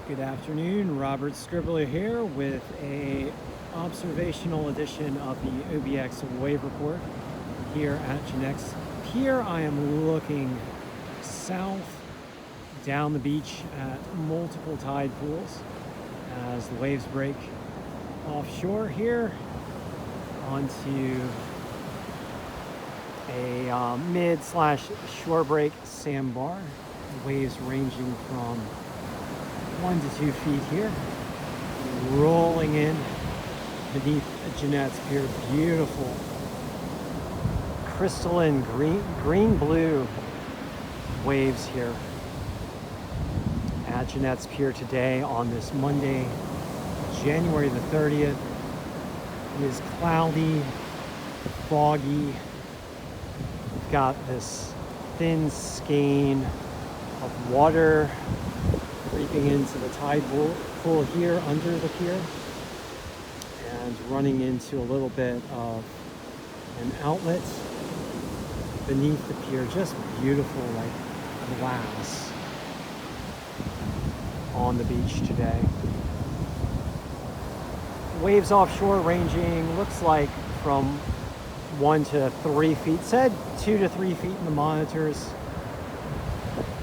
Good afternoon, Robert Scribbler here with a observational edition of the OBX wave report here at Jennette's Pier. I am looking south down the beach at multiple tide pools as the waves break offshore here onto a mid/shore break sandbar. Waves ranging from 1 to 2 feet here, rolling in beneath Jennette's Pier. Beautiful crystalline green blue waves here at Jennette's Pier today on this Monday, January the 30th. It is cloudy, foggy. We've got this thin skein of water creeping into the tide pool here under the pier and running into a little bit of an outlet beneath the pier. Just beautiful, like glass on the beach today. Waves offshore ranging, looks like from 1 to 3 feet. Said 2 to 3 feet in the monitors.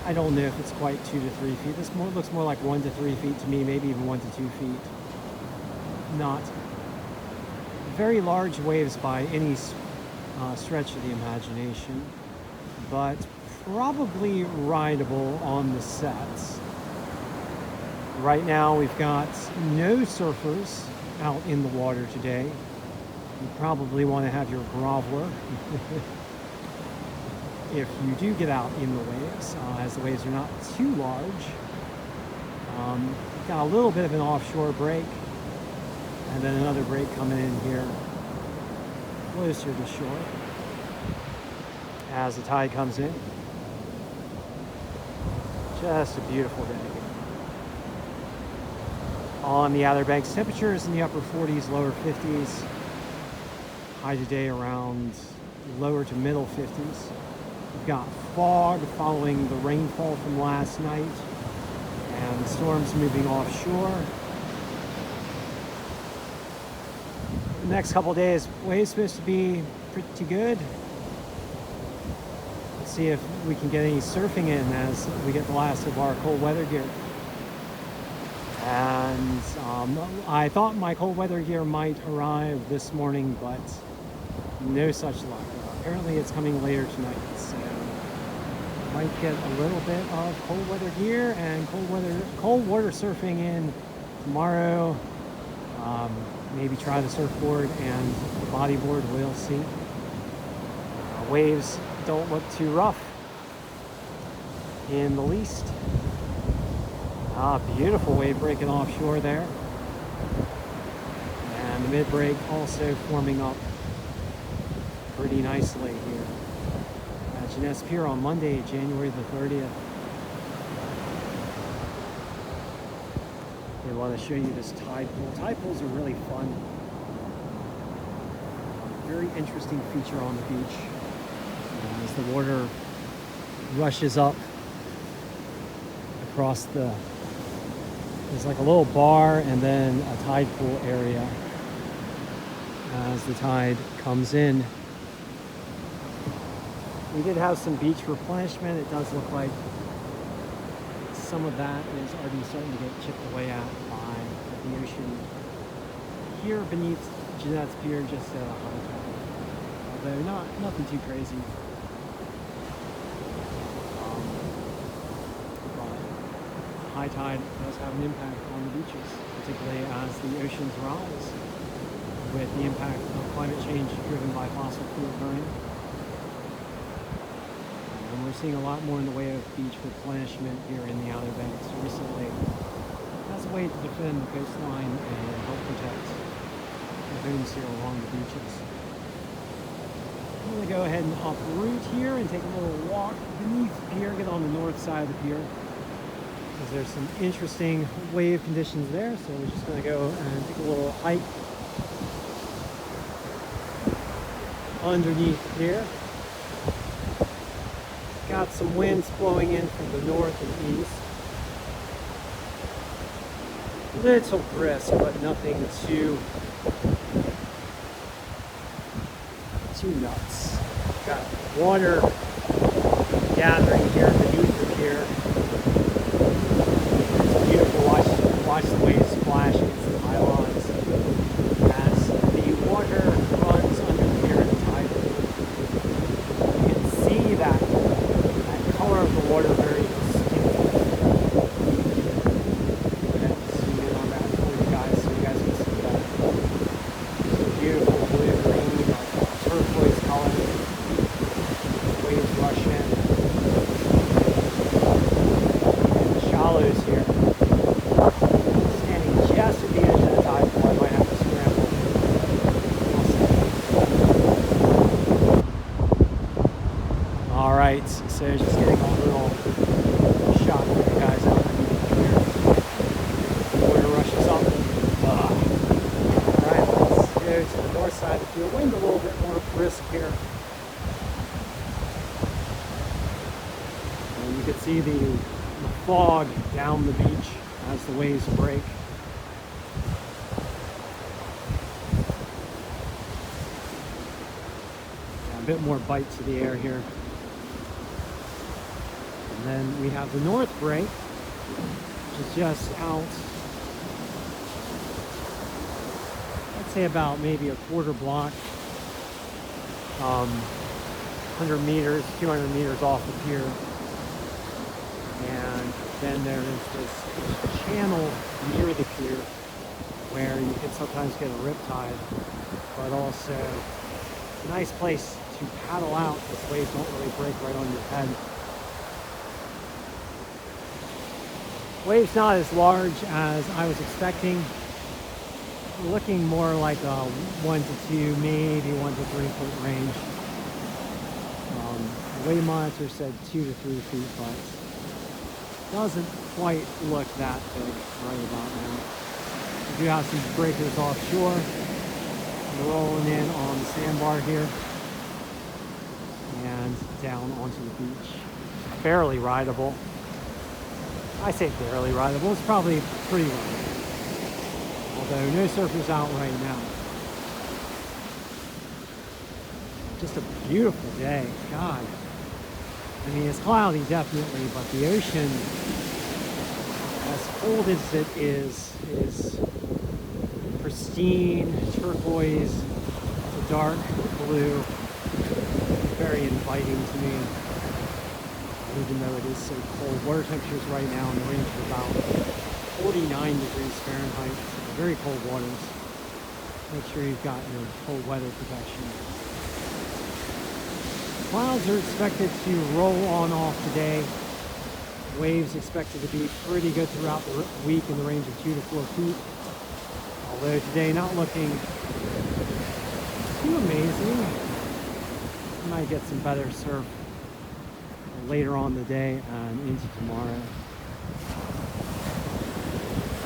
I don't know if it's quite 2 to 3 feet. This looks more like 1 to 3 feet to me, maybe even 1 to 2 feet. Not very large waves by any stretch of the imagination, but probably rideable on the sets. Right now we've got no surfers out in the water today. You probably want to have your groveler if you do get out in the waves, as the waves are not too large. Got a little bit of an offshore break, and then another break coming in here closer to shore as the tide comes in. Just a beautiful day. On the Outer Banks, temperatures in the upper 40s, lower 50s. High today around lower to middle 50s. We've got fog following the rainfall from last night, and the storm's moving offshore. The next couple of days, waves supposed to be pretty good. Let's see if we can get any surfing in as we get the last of our cold weather gear. And I thought my cold weather gear might arrive this morning, but no such luck. Apparently it's coming later tonight, so might get a little bit of cold weather gear and cold water surfing in tomorrow. Maybe try the surfboard and the bodyboard, we'll see. Waves don't look too rough in the least. Beautiful wave breaking offshore there. And the mid-break also forming up pretty nicely here at Jennette's Pier on Monday, January the 30th. I want to show you this tide pool. Tide pools are really fun. Very interesting feature on the beach. As the water rushes up across there's like a little bar and then a tide pool area as the tide comes in. We did have some beach replenishment. It does look like some of that is already starting to get chipped away at by the ocean here beneath Jennette's Pier, just at a high tide. Although nothing too crazy. But high tide does have an impact on the beaches, particularly as the oceans rise with the impact of climate change driven by fossil fuel burning. And we're seeing a lot more in the way of beach replenishment here in the Outer Banks recently. That's a way to defend the coastline and help protect the homes here along the beaches. I'm going to go ahead and uproot here and take a little walk beneath the pier, get on the north side of the pier, because there's some interesting wave conditions there. So we're just going to go and take a little hike underneath here. Got some winds blowing in from the north and east. little brisk, but nothing too nuts. Got water gathering here beneath the pier. It's beautiful. Watch the waves splash against the pylons as the water runs under the pier at the tide. You can see that color of the water very distinctly. Go ahead and zoom in on that for you guys so you guys can see that. Beautiful blue-green, turquoise color. Waves rush in. And the shallows here. Standing just at the edge of the tide pool. I might have to scramble. We'll see. Alright, so just getting a little shot for you guys out here. Water rushes up. Alright, let's go to the north side of the field. Wind a little bit more brisk here. And you can see the fog down the beach as the waves break. Yeah, a bit more bite to the air here. And then we have the north break, which is just out, I'd say about maybe a quarter block, 100 meters, 200 meters off the pier. And then there is this channel near the pier where you can sometimes get a riptide, but also a nice place to paddle out because waves don't really break right on your head. Waves not as large as I was expecting. We're looking more like a 1 to 2, maybe 1 to 3 foot range. The wave monitor said 2 to 3 feet, but doesn't quite look that big right about now. We do have some breakers offshore. We're rolling in on the sandbar here and down onto the beach. Barely rideable. I say barely rideable. It's probably pretty rideable. Although no surfers out right now. Just a beautiful day. God. I mean, it's cloudy, definitely, but the ocean, as cold as it is pristine, turquoise, a dark blue, very inviting to me, even though it is so cold. Water temperatures right now in the range of about 49 degrees Fahrenheit, so very cold waters. Make sure you've got your cold weather protection. Clouds are expected to roll on off today. Waves expected to be pretty good throughout the week in the range of 2 to 4 feet. Although today not looking too amazing. We might get some better surf later on the day and into tomorrow.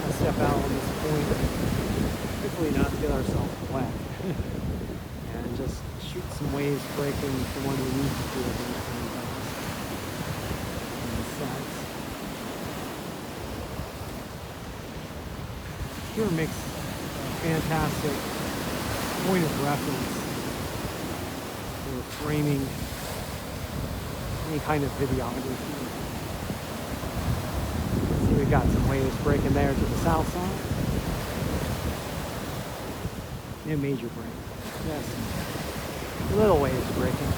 I'll step out on this point, hopefully not to get ourselves wet. And just shoot some waves breaking from underneath the field on the sides. Pier makes a fantastic point of reference for framing any kind of videography. See, we've got some waves breaking there to the south side. No major break. Yes. Little waves breaking.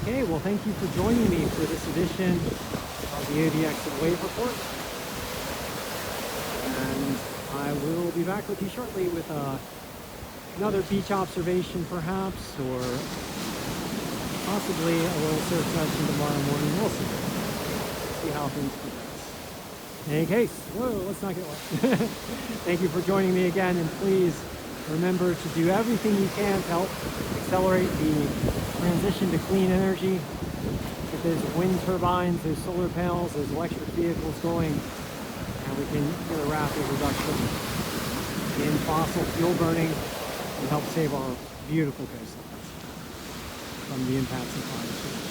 Okay, well, thank you for joining me for this edition of the ODX Wave Report. And I will be back with you shortly with another beach observation, perhaps, or possibly a little surf session tomorrow morning. We'll see how things progress. In any case, whoa, let's not get wet. Thank you for joining me again, and please remember to do everything you can to help accelerate the transition to clean energy. Get those wind turbines, those solar panels, those electric vehicles going, and we can get a rapid reduction in fossil fuel burning and help save our beautiful coastlines from the impacts of climate change.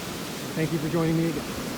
Thank you for joining me again.